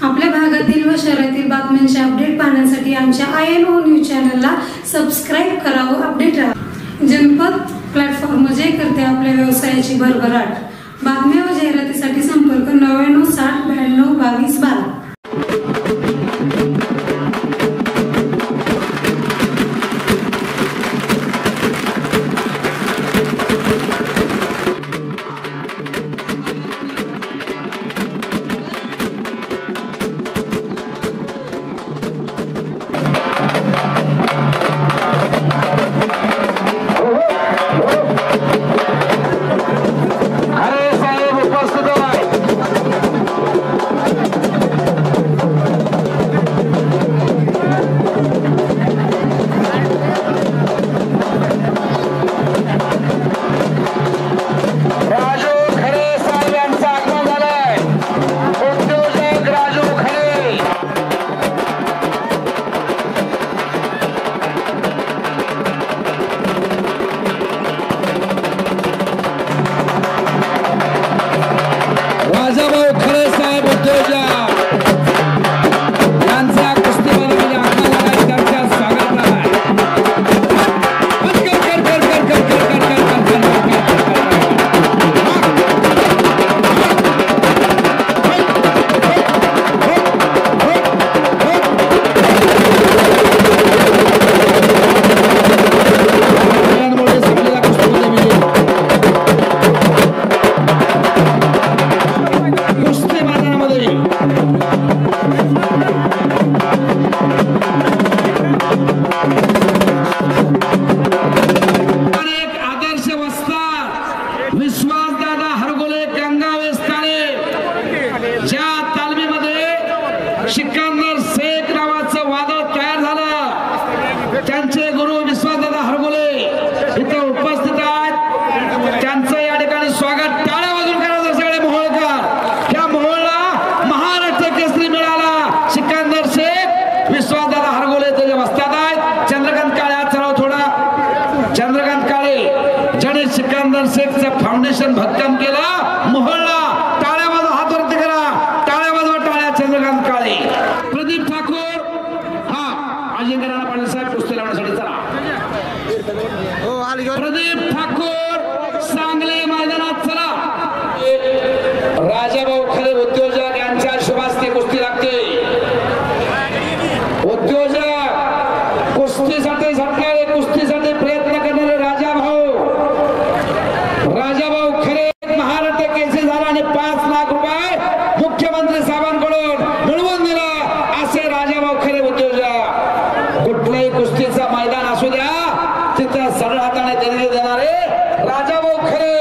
आपल्या भागातील व शहरातील बातम्यांचे अपडेट पाहण्यासाठी आमच्या INO न्यूज चॅनलला सबस्क्राईब करा व अपडेट राहा। जनपद प्लॅटफॉर्म जे करते आपल्या व्यवसायाची भरभराट। बातम्या व जाहिरातीसाठी संपर्क 99 60 92 22 12। फाउंडेशन भक्कम केला मोहळला टाळ्या वाजवा हात वरती करा टाळ्या वाजवा टाळ्या चंद्रकांत काळे प्रदीप ठाकूर हा अजिंक्यराणा पाटील साहेब कुस्ती लावण्यासाठी चला प्रदीप ठाकूर सांगली मैदानात चला राजाभाऊ खरे उद्योजक यांच्या शुभास्ते कुस्ती लागते उद्योजक कुस्तीसाठी झटणारे कुस्तीसाठी प्रयत्न करणारे राजाभाऊ खरे महाराष्ट्र केसरी झाला आणि 5 लाख रुपये मुख्यमंत्री साहेबांकडून मिळवून दिला असे राजाभाऊ खरे उद्योजक कुठल्याही कुस्तीचा मैदान असू द्या तिथं सरळ हाताने देणगी देणारे राजाभाऊ खरे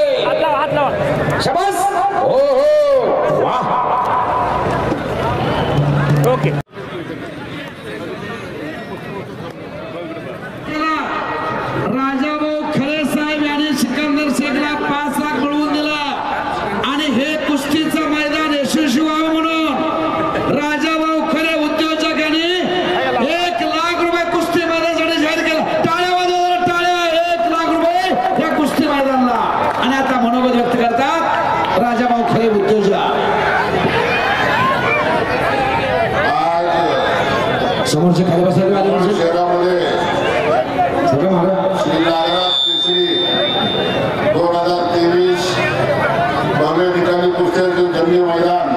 शाबास हो हो वाह ओके राजाभाऊ खरे साहेब यांनी सिकंदर शेखला 5 लाख मिळवून दिला आणि हे कुस्तीचं मैदान यशस्वी व्हावं म्हणून राजाभाऊ खरे उद्योजक यांनी 1 लाख रुपये कुस्ती मैदानासाठी जाहीर केला टाळ्या वाजवा टाळ्या 1 लाख रुपये या कुस्ती मैदानाला आणि आता मनोगत व्यक्त करतात राजाभाऊ खरे उद्योजक समोरचे खाली बसायला शहरामध्ये जंगी मैदान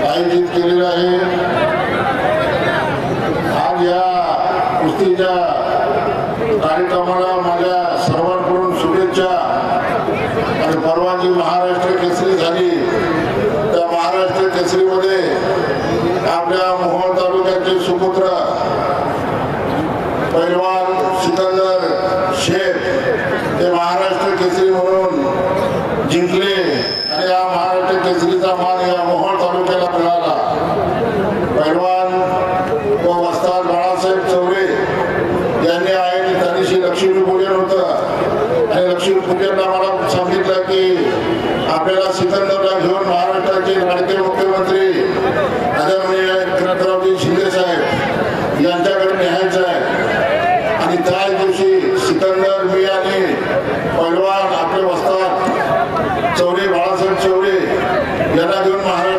आयोजित केलेलं आहे। आज या कुस्तीच्या कार्यक्रमाला माझ्या सर्वांकडून शुभेच्छा आणि परवा जी महाराष्ट्र केसरी झाली त्या महाराष्ट्र केसरीमध्ये आपल्या मोहोळ तालुक्याचे सुपुत्र पैलवान सिकंदर शेख ते महाराष्ट्र केसरी म्हणून जिंकले आणि या महाराष्ट्र केसरीचा मान या मोहोळ तालुक्याला मिळाला। पैलवान व वस्ताद बाळासाहेब चौरे यांनी आईने त्या दिवशी लक्ष्मी पूजन होतं आणि लक्ष्मी पूजनला मला सांगितलं की आपल्याला सिकंदरला घेऊन महाराष्ट्राचे लाडके मुख्यमंत्री आदरणीय एकनाथरावजी शिंदे साहेब यांच्याकडे न्यायचं आहे आणि त्याच दिवशी सिकंदर मी आणि पैलवान आपले वस्ताद चौरे बाळासाहेब चौरे यांना घेऊन महाराष्ट्र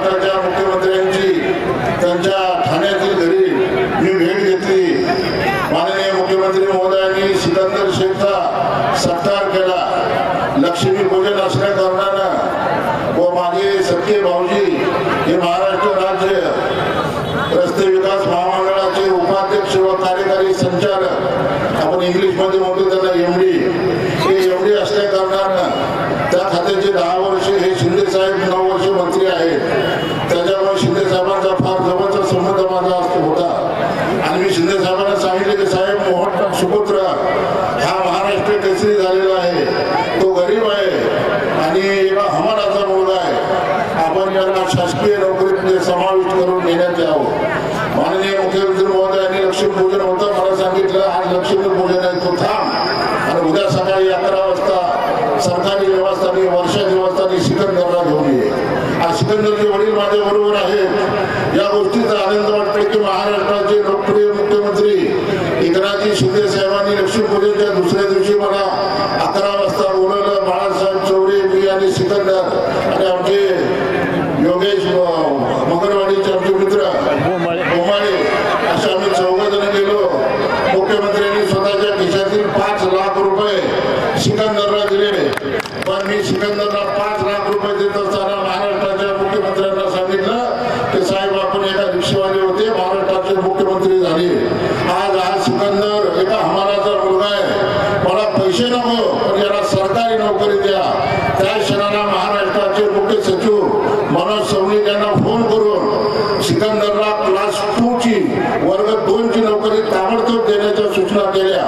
लक्ष्मीपूजन असल्या कारणानं व माझे सख्खे भाऊजी हे महाराष्ट्र राज्य रस्ते विकास महामंडळाचे उपाध्यक्ष व कार्यकारी संचालक, आपण इंग्लिश मध्ये म्हणतो त्यांना एमडी, हे एमडी असल्या कारणानं त्या खात्याचे 10 वर्ष हे शिंदे साहेब 9 वर्ष मंत्री आहेत. त्याच्यामुळे शिंदे साहेबांचा फार जवळचा संबंध माझा होता आणि मी शिंदे साहेबांना सांगितले की साहेब, मोहन सुपुत्र हा महाराष्ट्र केसरी झालेला आहे, तो गरीब आहे आणि एका हमालाचा मुलगा आहे, आपण याला शासकीय नोकरीमध्ये समाविष्ट करून घेण्यात यावं. माननीय मुख्यमंत्री महोदयांनी लक्ष्मीपूजन होतं, मला सांगितलं आज लक्ष्मीपूजन आहे, तो थांब आणि उद्या सकाळी 11 वाजता सरकारी निवासस्थानी वर्षा निवासस्थानी सिकंदरला घेऊन ये. आज सिकंदरचे वडील माझ्या बरोबर आहेत. या गोष्टीचा आनंद वाटतो की महाराष्ट्राचे लोकप्रिय मुख्यमंत्री एकनाथजी शिंदे साहेबांनी लक्ष्मीपूजनच्या दुसऱ्या दिवशी मला 11 वाजता बोलवलं. बाळासाहेब चौरे, मी आणि सिकंदर आणि आमचे योगेश मंगळवाडीचे आमचे मित्र गोमाळे असे आम्ही 14 जण गेलो. मुख्यमंत्र्यांनी स्वतःच्या खिशातील 5 लाख रुपये सिकंदरला दिले, पण मी सिकंदरला 5 लाख रुपये देत असताना महाराष्ट्राच्या मुख्यमंत्र्यांना सांगितलं की साहेब, आपण एका रिक्षेवाले होते, महाराष्ट्राचे मुख्यमंत्री झाले. आज हा सिकंदर एका हमालाचा मुलगा आहे, मला पैसे नको पण याला सरकारी नोकरी द्या. त्या क्षणाला महाराष्ट्राचे मुख्य सचिव मनोज सवनिक यांना फोन करून सिकंदरला क्लास 2 ची वर्ग 2 ची नोकरी ताबडतोब देण्याच्या सूचना केल्या.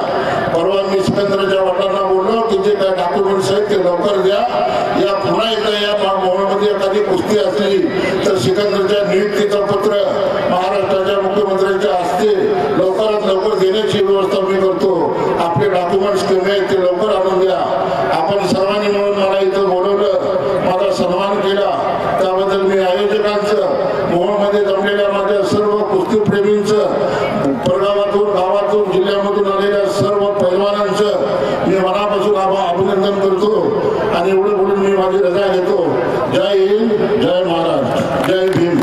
परवा मी सिकंदरच्या वडिलांना बोललो की जे काय डॉक्युमेंट्स आहेत ते लवकर द्या. या पुन्हा एकदा या मोहनमध्ये एखादी कुस्ती असली तर सिकंदरच्या नियुक्तीचं पत्र महाराष्ट्राच्या मुख्यमंत्र्यांच्या हस्ते लवकरात लवकर देण्याची व्यवस्था मी करतो. आपले डॉक्युमेंट्स कमी आहेत ते लवकर आणून द्या. आपण सर्वांनी मिळून मला इथं बोलवलं, माझा सन्मान केला, त्याबद्दल मी आयोजकांचं, मोहनमध्ये जमलेल्या माझ्या सर्व कुस्तीप्रेमींचं, परगावातून गावातून जिल्ह्यामधून आलेल्या सर्व पैलवानांचं मी मनापासून अभिनंदन करतो आणि एवढं बोलून मी माझी रजा घेतो. जय हिंद, जय महाराष्ट्र, जय भीम.